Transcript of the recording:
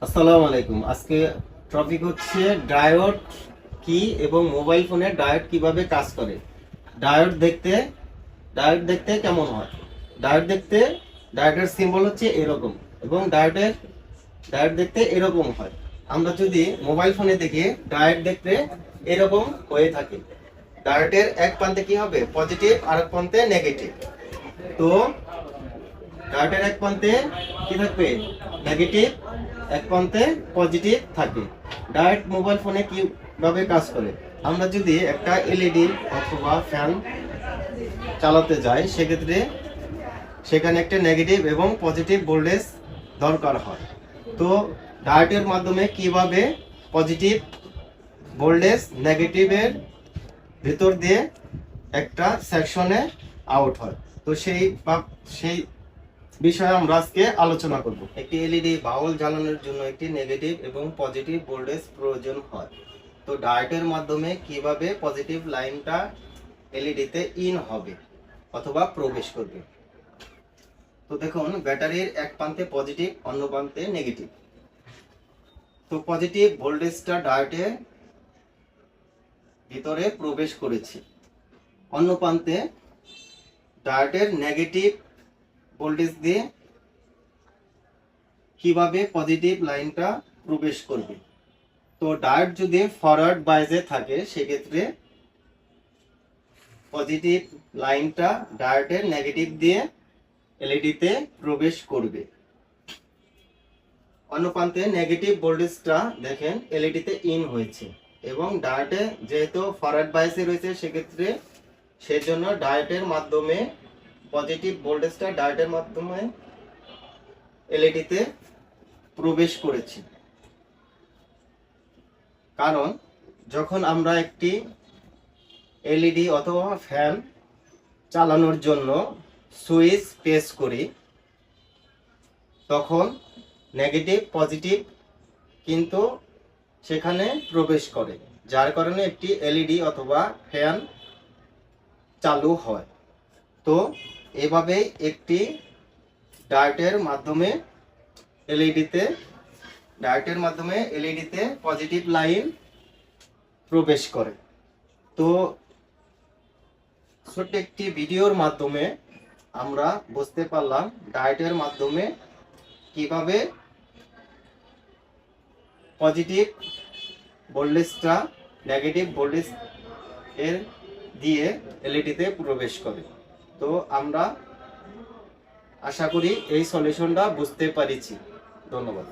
আসসালামু আলাইকুম। আজকে টপিক হচ্ছে ডায়োড কি এবং মোবাইল ফোনে ডায়োড কিভাবে কাজ করে। ডায়োড দেখতে ডায়োড দেখতে কেমন হয়? ডায়োড দেখতে ডায়োডের সিম্বল হচ্ছে এরকম এবং ডায়োড দেখতে এরকম হয়। আমরা যদি মোবাইল ফোনে দেখি ডায়োড দেখতে এরকম হয়ে থাকে। ডায়োডের এক প্রান্তে কি হবে? পজিটিভ, আর এক প্রান্তে নেগেটিভ। তো ডায়োডের এক প্রান্তে কি থাকবে? নেগেটিভ, এক প্রান্তে পজিটিভ থাকে। ডায়োড মোবাইল ফোনে কিভাবে কাজ করে? আমরা যদি একটা এলইডি অথবা ফ্যান চালাতে যাই, সেক্ষেত্রে সেখানে একটা নেগেটিভ এবং পজিটিভ ভোল্টেজ দরকার হয়। তো ডায়োডের মাধ্যমে কিভাবে পজিটিভ ভোল্টেজ নেগেটিভের ভিতর দিয়ে একটা সেকশনে আউট হয়, তো সেই বিষয়ে আমরা আজকে আলোচনা করব। একটি এলইডি বাল্ব জ্বালানোর জন্য একটি নেগেটিভ এবং পজিটিভ ভোল্টেজ প্রয়োজন হয়। তো ডায়োডের মাধ্যমে কিভাবে পজিটিভ লাইনটা এলইডিতে ইন হবে অথবা প্রবেশ করবে। তো দেখুন, ব্যাটারির এক প্রান্তে পজিটিভ, অন্য প্রান্তে নেগেটিভ। তো পজিটিভ ভোল্টেজটা ডায়োডের ভিতরে প্রবেশ করেছে। অন্য প্রান্তে ডায়োডের নেগেটিভ ভোল্টেজ দিয়ে কিভাবে পজিটিভ লাইনটা প্রবেশ করবে। তো ডায়োড যদি ফরওয়ার্ড বাইজে থাকে, সেক্ষেত্রে পজিটিভ লাইনটা ডায়োডের নেগেটিভ দিয়ে এলইডিতে প্রবেশ করবে। অন্য প্রান্তে নেগেটিভ ভোল্টেজটা দেখেন এলইডিতে ইন হয়েছে এবং ডায়োডে যেহেতু ফরওয়ার্ড বাইজে রয়েছে, সেক্ষেত্রে সেজন্য ডায়োডের মাধ্যমে পজিটিভ ভোল্টেজটা ডায়োডের মাধ্যমে এলইডিতে প্রবেশ করেছে। কারণ যখন আমরা একটি এলইডি অথবা ফ্যান চালানোর জন্য সুইচ প্রেস করি, তখন নেগেটিভ পজিটিভ কিন্তু সেখানে প্রবেশ করে, যার কারণে একটি এলইডি অথবা ফ্যান চালু হয়। তো এভাবে একটি ডায়োডের মাধ্যমে এলইডিতে পজিটিভ লাইন প্রবেশ করে। তো ছোট্ট একটি ভিডিওর মাধ্যমে আমরা বুঝতে পারলাম ডায়োডের মাধ্যমে কিভাবে পজিটিভ ভোল্টেজটা নেগেটিভ ভোল্টেজ এর দিয়ে এলইডিতে প্রবেশ করে। তো আমরা আশা করি এই সলিউশনটা বুঝতে পারছি। ধন্যবাদ।